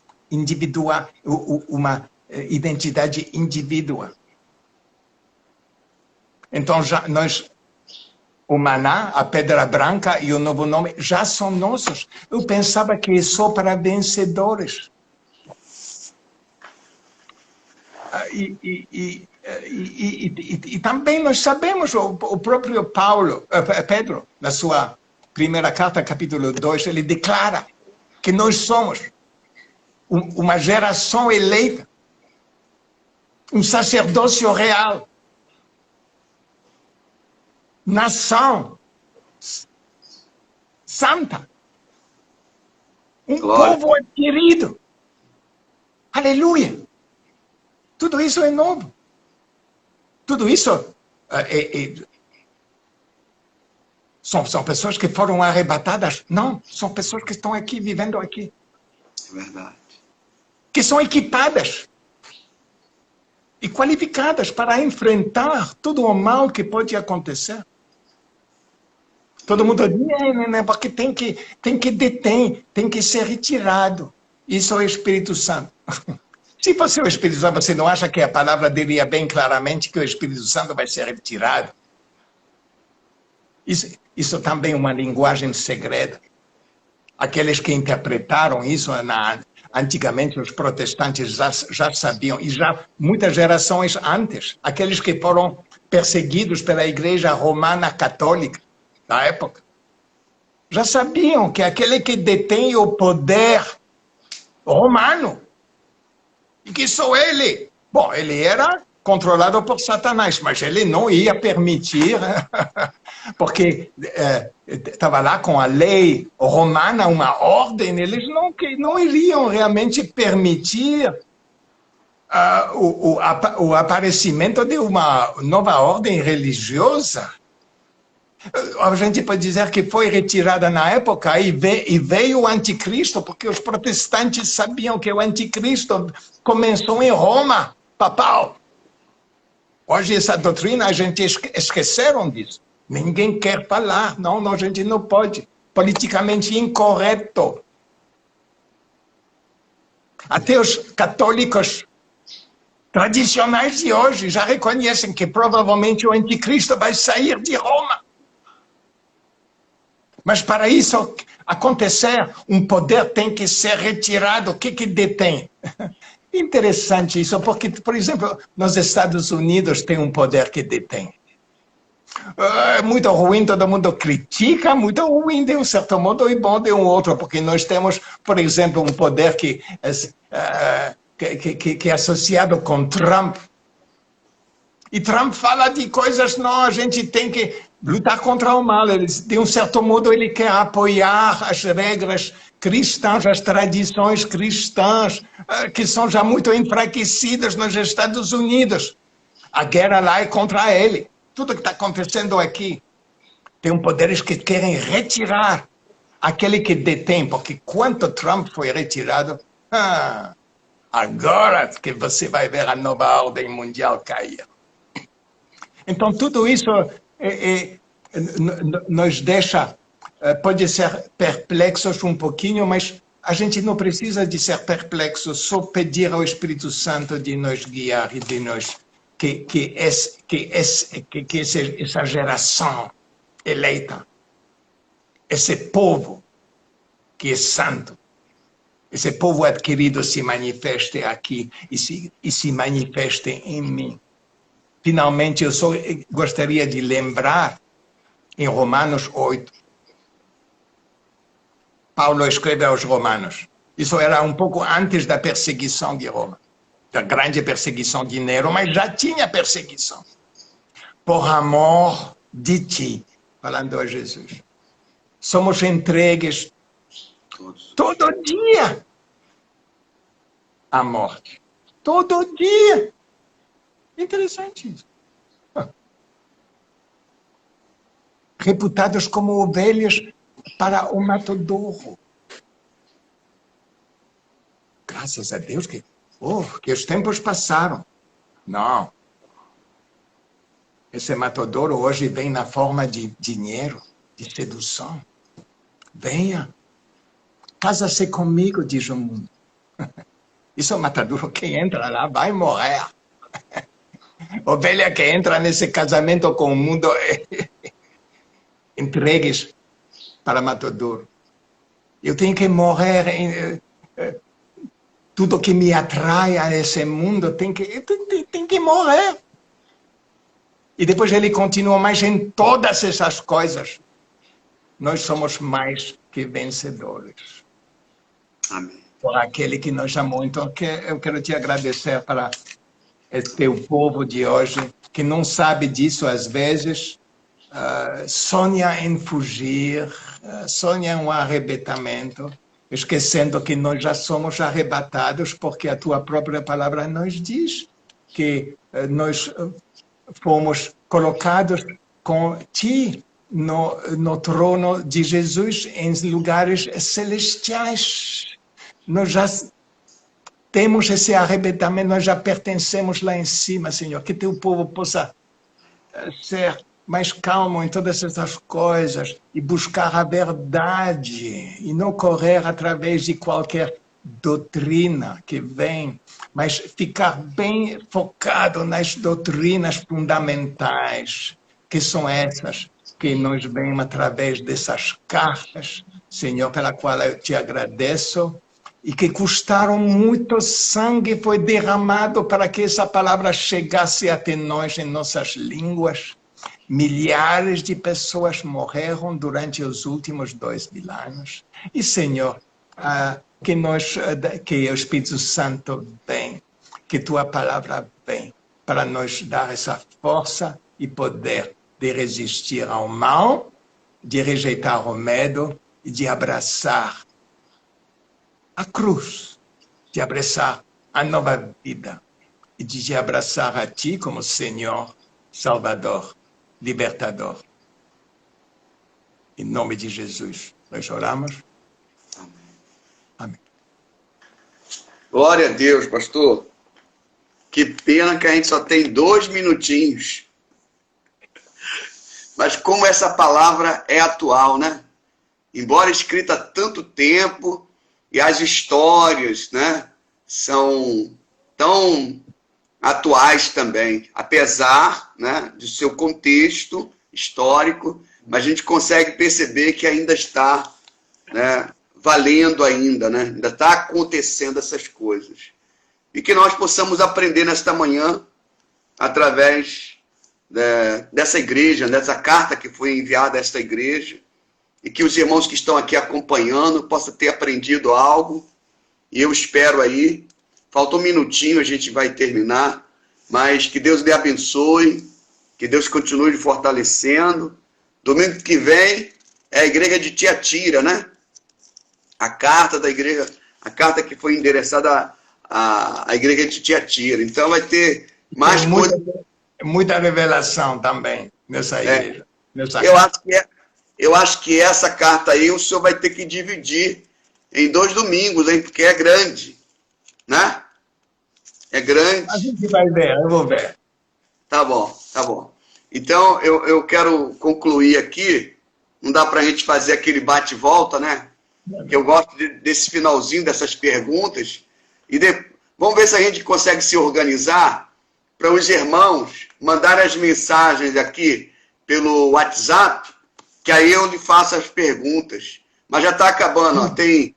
identidade indivídua. Então, o maná, a pedra branca e o novo nome já são nossos. Eu pensava que é só para vencedores. E também nós sabemos, o próprio Pedro, na sua primeira carta, capítulo 2, ele declara que nós somos uma geração eleita, um sacerdócio real, nação santa, povo adquirido. Aleluia! Tudo isso é novo. Tudo isso são pessoas que foram arrebatadas? Não, são pessoas que estão aqui, vivendo aqui. É verdade. Que são equipadas e qualificadas para enfrentar todo o mal que pode acontecer. Todo mundo diz, porque tem que deter, tem que ser retirado. Isso é o Espírito Santo. Se fosse o Espírito Santo, você não acha que a palavra diria bem claramente que o Espírito Santo vai ser retirado? Isso também é uma linguagem segreda. Aqueles que interpretaram isso antigamente, os protestantes já sabiam, e já muitas gerações antes, aqueles que foram perseguidos pela Igreja Romana Católica, na época, já sabiam que aquele que detém o poder romano, e que só ele, bom, ele era controlado por Satanás, mas ele não ia permitir, porque estava lá com a lei romana, uma ordem, eles não iriam realmente permitir o aparecimento de uma nova ordem religiosa. A gente pode dizer que foi retirada na época e veio o anticristo, porque os protestantes sabiam que o anticristo começou em Roma, papal. Hoje essa doutrina, a gente esqueceram disso. Ninguém quer falar. Não, a gente não pode. Politicamente incorreto. Até os católicos tradicionais de hoje já reconhecem que provavelmente o anticristo vai sair de Roma. Mas para isso acontecer, um poder tem que ser retirado. O que detém? Interessante isso, porque, por exemplo, nos Estados Unidos tem um poder que detém. É muito ruim, todo mundo critica, muito ruim de um certo modo e bom de um outro, porque nós temos, por exemplo, um poder que é associado com Trump. E Trump fala de coisas, não, a gente tem que lutar contra o mal. De um certo modo, ele quer apoiar as regras cristãs, as tradições cristãs, que são já muito enfraquecidas nos Estados Unidos. A guerra lá é contra ele. Tudo que está acontecendo aqui. Tem poderes que querem retirar aquele que detém, porque quando Trump foi retirado, agora que você vai ver a nova ordem mundial cair. Então, tudo isso nos deixa, pode ser perplexos um pouquinho, mas a gente não precisa de ser perplexo, só pedir ao Espírito Santo de nos guiar e de nos... que essa geração eleita, esse povo que é santo, esse povo adquirido se manifeste aqui e se manifeste em mim. Finalmente, eu só gostaria de lembrar, em Romanos 8, Paulo escreve aos Romanos, Isso era um pouco antes da perseguição de Roma, da grande perseguição de Nero, mas já tinha perseguição. Por amor de ti, falando a Jesus. Somos entregues todo dia à morte. Todo dia. Interessante isso. Reputados como ovelhas para o matadouro. Graças a Deus que os tempos passaram. Não. Esse matadouro hoje vem na forma de dinheiro, de sedução. Venha, casa-se comigo, diz o mundo. Isso é um matadouro que entra lá, vai morrer. Ovelha que entra nesse casamento com o mundo, entregues para matadouro. Eu tenho que morrer. Tudo que me atrai a esse mundo tem que morrer. E depois ele continua, mas em todas essas coisas, nós somos mais que vencedores. Amém. Por aquele que nos amou. Então, eu quero te agradecer para esse teu povo de hoje, que não sabe disso às vezes, sonha em fugir, sonha em um arrebatamento, esquecendo que nós já somos arrebatados, porque a tua própria palavra nos diz que nós fomos colocados com ti no trono de Jesus em lugares celestiais. Nós já temos esse arrebatamento, nós já pertencemos lá em cima, Senhor. Que teu povo possa ser mais calmo em todas essas coisas e buscar a verdade e não correr através de qualquer doutrina que vem, mas ficar bem focado nas doutrinas fundamentais, que são essas que nos vêm através dessas cartas, Senhor, pela qual eu te agradeço, e que custaram muito sangue, foi derramado para que essa palavra chegasse até nós em nossas línguas. Milhares de pessoas morreram durante os últimos 2000 anos. E, Senhor, que o Espírito Santo vem, que tua palavra vem, para nos dar essa força e poder de resistir ao mal, de rejeitar o medo e de abraçar a cruz, de abraçar a nova vida e de abraçar a ti como Senhor, Salvador, Libertador. Em nome de Jesus, nós oramos. Amém. Glória a Deus, pastor. Que pena que a gente só tem 2 minutinhos. Mas como essa palavra é atual, né? Embora escrita há tanto tempo, e as histórias, né, são tão atuais também, apesar, né, do seu contexto histórico, mas a gente consegue perceber que ainda está, né, valendo ainda, né, ainda está acontecendo essas coisas. E que nós possamos aprender nesta manhã, através dessa igreja, dessa carta que foi enviada a esta igreja, e que os irmãos que estão aqui acompanhando possam ter aprendido algo. E eu espero aí, falta um minutinho, a gente vai terminar, mas que Deus lhe abençoe, que Deus continue lhe fortalecendo. Domingo que vem é a igreja de Tiatira, né? A carta da igreja, a carta que foi endereçada à igreja de Tiatira. Então vai ter mais coisa. Muita revelação também nessa igreja. Eu acho que essa carta aí o senhor vai ter que dividir em 2 domingos, hein? Porque é grande, né? É grande. A gente vai ver, eu vou ver. Tá bom, tá bom. Então, eu quero concluir aqui. Não dá para a gente fazer aquele bate-volta, né? Que eu gosto desse finalzinho, dessas perguntas. E vamos ver se a gente consegue se organizar para os irmãos mandarem as mensagens aqui pelo WhatsApp, que aí eu lhe faço as perguntas. Mas já está acabando, ó, tem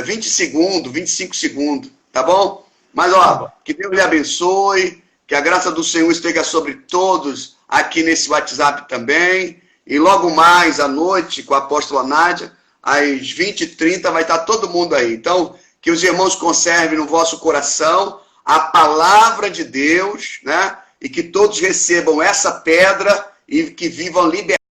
20 segundos, 25 segundos, tá bom? Mas, ó, que Deus lhe abençoe, que a graça do Senhor esteja sobre todos aqui nesse WhatsApp também. E logo mais à noite, com a apóstola Nádia, às 20h30, vai estar todo mundo aí. Então, que os irmãos conservem no vosso coração a palavra de Deus, né? E que todos recebam essa pedra e que vivam libertados